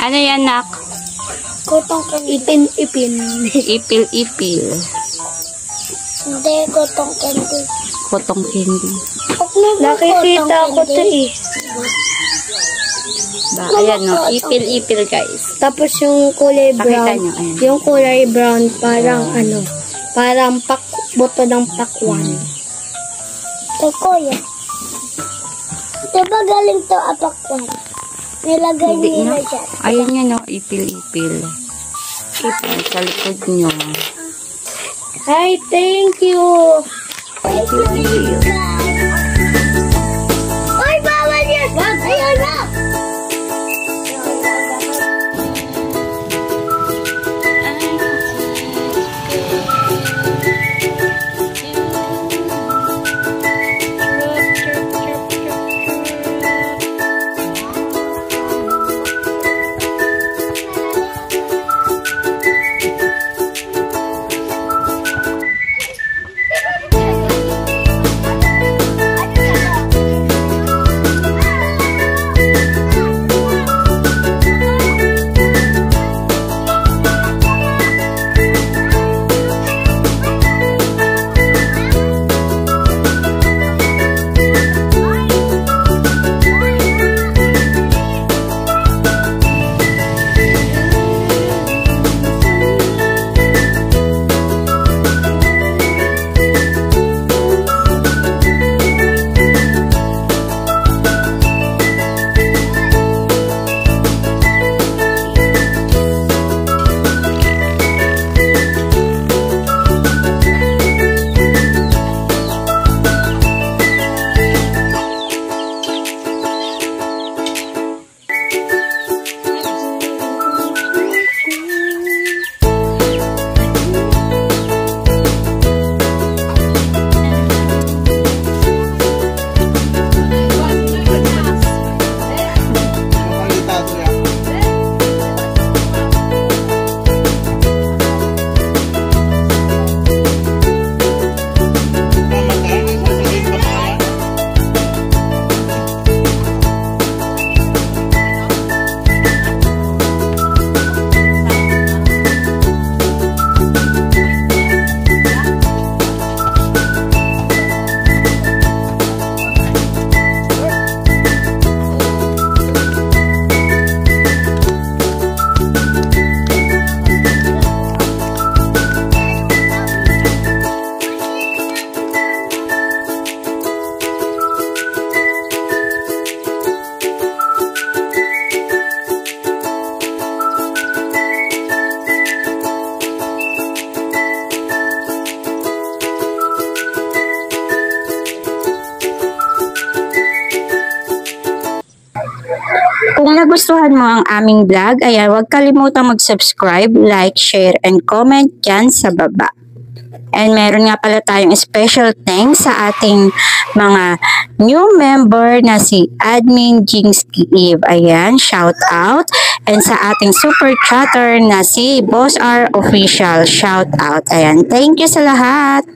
Ano yan, nak? Cotton candy. Ipin. Ipil-ipil. Hindi, cotton candy. Cotton candy. Nakikita ko ito eh. Ayan, no? Ipil-ipil, guys. Tapos yung kulay brown. Nyo, ayan. Yung kulay brown, parang parang buto ng pakwan. Ito, kuya. Diba galing to apakwan? Nilagay nila dyan. Ayan yan, no? Ipil-ipil. Ipil sa likod nyo. Hi, thank you. Ipil-ipil. Ay, bawal yan! Ayun na! Kung nagustuhan mo ang aming vlog, ayan, huwag kalimutang mag-subscribe, like, share, and comment dyan sa baba. And meron nga pala tayong special thanks sa ating mga new member na si Admin Jingsky Eve. Ayan, shout out. And sa ating super chatter na si Boss R Official, shout out. Ayan, thank you sa lahat.